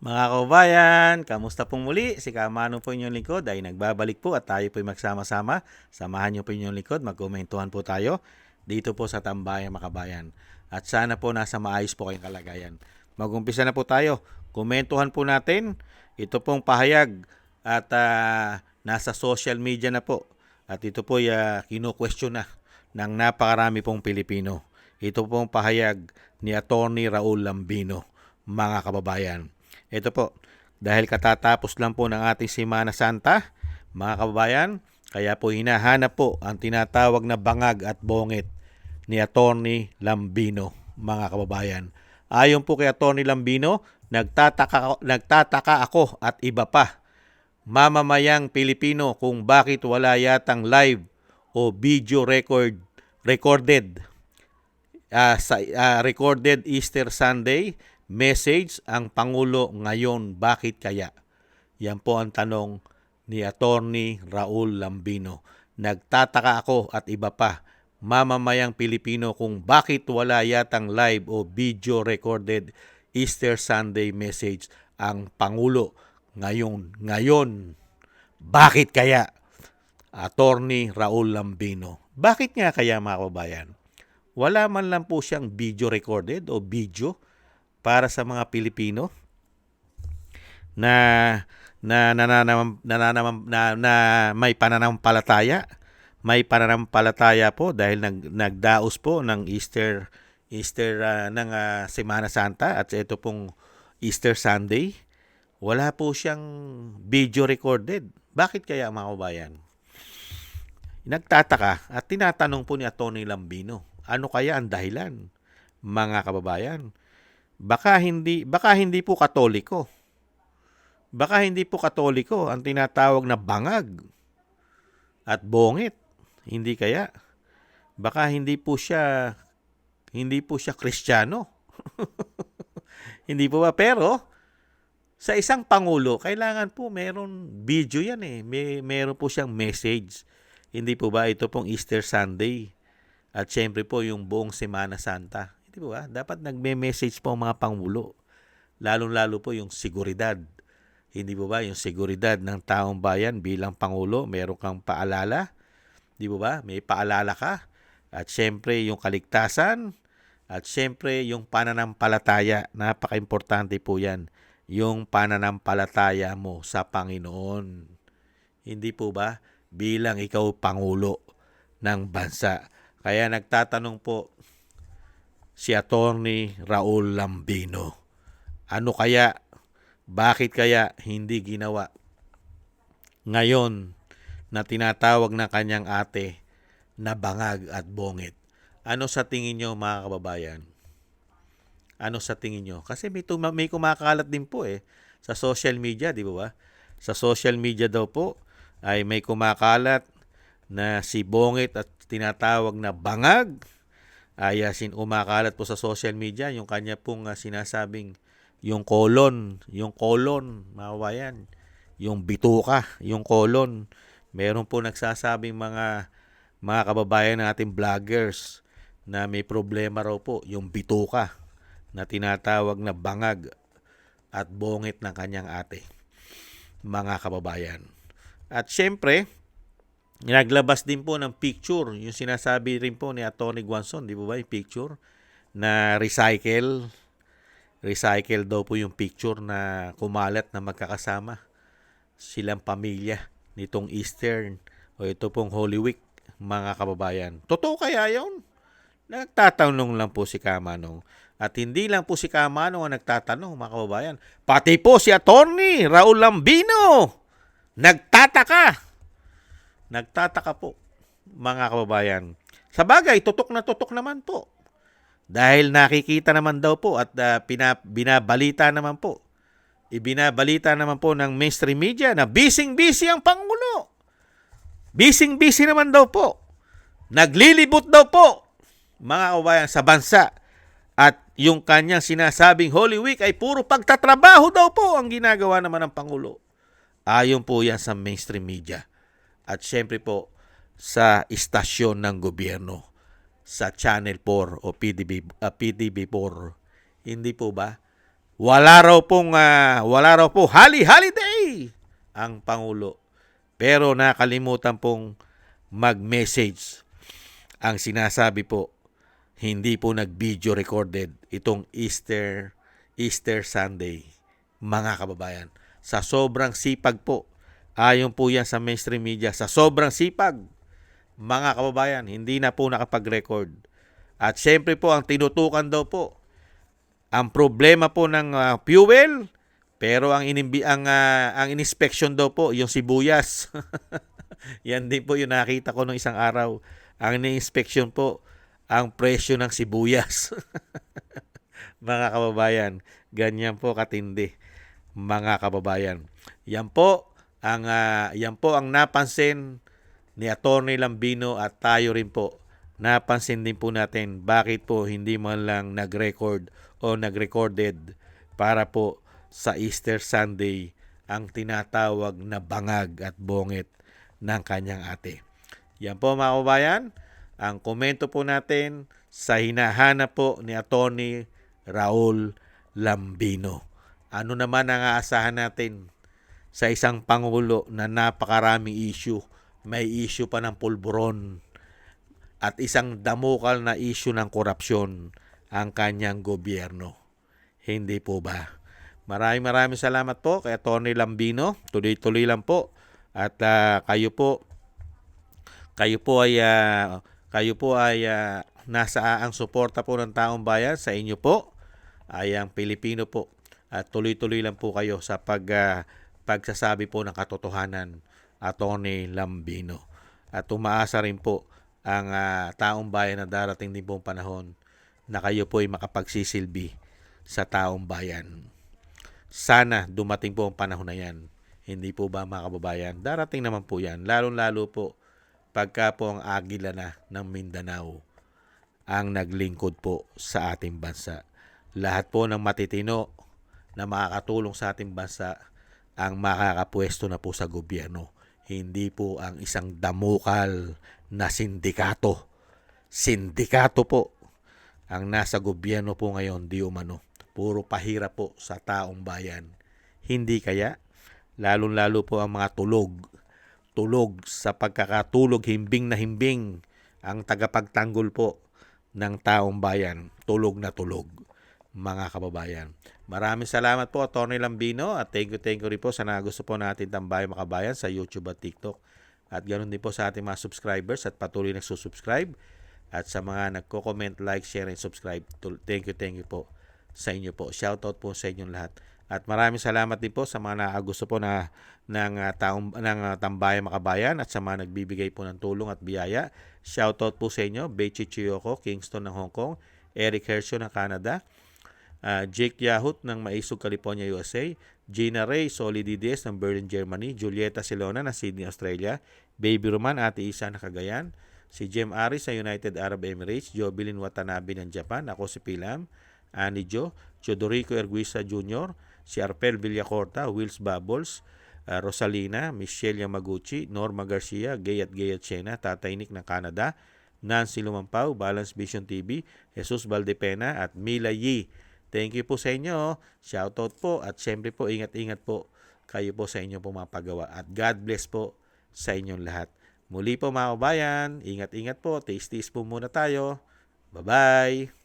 Mga kababayan, kamusta pong muli? Si Kamano po inyong lingkod ay nagbabalik po at tayo po magsama-sama. Samahan niyo po inyong lingkod, magkomentuhan po tayo dito po sa Tambayang Makabayan. At sana po nasa maayos po kayong kalagayan. Mag-umpisa na po tayo. Komentuhan po natin. Ito pong pahayag at nasa social media na po. At ito po kino-question na ng napakarami pong Pilipino. Ito pong pahayag ni Attorney Raul Lambino, mga kababayan. Ito po, dahil katatapos lang po ng ating Semana Santa, mga kababayan, kaya po hinahanap po ang tinatawag na bangag at bongit ni Attorney Lambino, mga kababayan. Ayon po kay Attorney Lambino, nagtataka ako at iba pa, mamamayang Pilipino kung bakit wala yatang live o video recorded recorded Easter Sunday message ang Pangulo ngayon. Bakit kaya? Yan po ang tanong ni Attorney Raul Lambino. Nagtataka ako at iba pa, mamamayang Pilipino kung bakit wala yatang live o video recorded Easter Sunday message ang Pangulo ngayon. Bakit kaya? Attorney Raul Lambino. Bakit nga kaya, mga kababayan? Wala man lang po siyang video recorded o video para sa mga Pilipino na may pananampalataya po dahil nagdaos po ng Easter ng Semana Santa at ito pong Easter Sunday. Wala po siyang video recorded. Bakit kaya, mga kababayan? Nagtataka at tinatanong po ni Atty. Lambino, ano kaya ang dahilan, mga kababayan? Baka hindi po Katoliko. Baka hindi po Katoliko ang tinatawag na bangag at bongit. Hindi kaya? Baka hindi po siya Kristiyano. Hindi po ba? Pero sa isang pangulo, kailangan po meron video yan eh. Meron po siyang message. Hindi po ba ito pong Easter Sunday? At syempre po yung buong Semana Santa. Hindi po ba? Dapat nagme-message po ang mga pangulo. Lalong-lalo po yung seguridad. Hindi po ba yung seguridad ng taong bayan bilang pangulo, meron kang paalala? Hindi po ba? May paalala ka. At syempre yung kaligtasan. At syempre yung pananampalataya. Napaka-importante po yan. Yung pananampalataya mo sa Panginoon. Hindi po ba? Bilang ikaw pangulo ng bansa. Kaya nagtatanong po si Attorney Raul Lambino, ano kaya, bakit kaya hindi ginawa ngayon na tinatawag na kanyang ate na bangag at bongit? Ano sa tingin nyo, mga kababayan? Ano sa tingin nyo? Kasi may kumakalat din po sa social media, di ba ba? Sa social media daw po ay may kumakalat na si Bongit at tinatawag na bangag ay umakalat po sa social media yung kanya pong sinasabing yung colon, mawayan, yung bituka, yung colon. Meron po nagsasabing mga kababayan natin vloggers na may problema raw po yung bituka na tinatawag na bangag at bongit ng kanyang ate, mga kababayan. At syempre, naglabas din po ng picture, yung sinasabi rin po ni Atty. Guanzon, di ba yung picture na recycle daw po yung picture na kumalat na magkakasama silang pamilya nitong Easter o ito pong Holy Week, mga kababayan. Totoo kaya yun? Nagtatanong lang po si Kamanong. At hindi lang po si Kamanong ang nagtatanong, mga kababayan. Pati po si Attorney Raul Lambino nagtataka. Nagtataka po, mga kababayan. Sa bagay, tutok na tutok naman po. Dahil nakikita naman daw po at binabalita naman po. Ibinabalita naman po ng mainstream media na busy-busy ang Pangulo. Busy-busy naman daw po. Naglilibot daw po, mga kababayan, sa bansa. At yung kanyang sinasabing Holy Week ay puro pagtatrabaho daw po ang ginagawa naman ng Pangulo. Ayon po yan sa mainstream media. At syempre po sa istasyon ng gobyerno, sa Channel 4 o PTV4. Hindi po ba? Wala raw po holiday ang Pangulo. Pero nakalimutan pong mag-message. Ang sinasabi po, hindi po nag-video recorded itong Easter Sunday, mga kababayan. Sa sobrang sipag po, ayon po yan sa mainstream media, sa sobrang sipag, mga kababayan, hindi na po nakapag-record. At syempre po, ang tinutukan daw po, ang problema po ng fuel, pero ang inspection daw po, yung sibuyas. Yan din po yung nakita ko nung isang araw. Ang ni-inspection po, ang presyo ng sibuyas. Mga kababayan, ganyan po katindi, mga kababayan. Yan po ang napansin ni Atty. Lambino at tayo rin po. Napansin din po natin bakit po hindi man lang nag-record o nag-recorded para po sa Easter Sunday ang tinatawag na bangag at bongit ng kanyang ate. Yan po mga kababayan, ang komento po natin sa hinahanap po ni Atty. Raul Lambino. Ano naman ang aasahan natin sa isang Pangulo na napakaraming issue? May issue pa ng pulburon at isang damukal na issue ng korupsyon ang kanyang gobyerno. Hindi po ba? Maraming salamat po kay Atty. Lambino. Tuloy-tuloy lang po. At kayo po ay nasa ang suporta po ng taong bayan sa inyo po ay ang Pilipino po. At tuloy-tuloy lang po kayo sa pagsasabi po ng katotohanan, Atty. Lambino. At umaasa rin po ang taong bayan na darating din pong panahon na kayo po ay makapagsisilbi sa taong bayan. Sana dumating po ang panahon na yan. Hindi po ba mga kababayan? Darating naman po yan. Lalo-lalo po pagka po ang agila na ng Mindanao ang naglingkod po sa ating bansa. Lahat po ng matitino na makakatulong sa ating bansa ang makakapwesto na po sa gobyerno. Hindi po ang isang damukal na sindikato. Sindikato po ang nasa gobyerno po ngayon, di umano. Puro pahirap po sa taong bayan. Hindi kaya? Lalong-lalo po ang mga tulog sa pagkakatulog, himbing na himbing ang tagapagtanggol po ng taong bayan. Tulog na tulog, mga kababayan. Maraming salamat po, Atty. Lambino, at thank you rin po sa gusto po natin Tambayan Makabayan sa YouTube at TikTok. At ganoon din po sa ating mga subscribers at patuloy nagsusubscribe. At sa mga nagko-comment, like, share, and subscribe. Thank you po sa inyo po. Shoutout po sa inyong lahat. At maraming salamat din po sa mga gusto po ng Tambayan Makabayan at sa mga nagbibigay po ng tulong at biyaya. Shoutout po sa inyo, Bechi Chiyoko, Kingston ng Hong Kong, Eric Hershio ng Canada, Jake Yahut ng Maisog, California, USA, Gina Ray Solidides ng Berlin, Germany, Julieta Silona ng Sydney, Australia, Baby Roman, Ate Isa ng Cagayan, si Jem Aris sa United Arab Emirates, Jobilin Watanabe ng Japan, ako si Pilam, Ani Jo, Chodorico Erguisa Jr., si Arpel Villacorta, Wills Bubbles, Rosalina, Michelle Yamaguchi, Norma Garcia, Gayat Chena, Tatay Nick ng Canada, Nancy Lumampaw, Balance Vision TV, Jesus Valdepena at Mila Yi. Thank you po sa inyo. Shoutout po at syempre po ingat-ingat po kayo po sa inyong pumapagawa at God bless po sa inyong lahat. Muli po mga kabayan, ingat-ingat po. Taste po muna tayo. Bye-bye!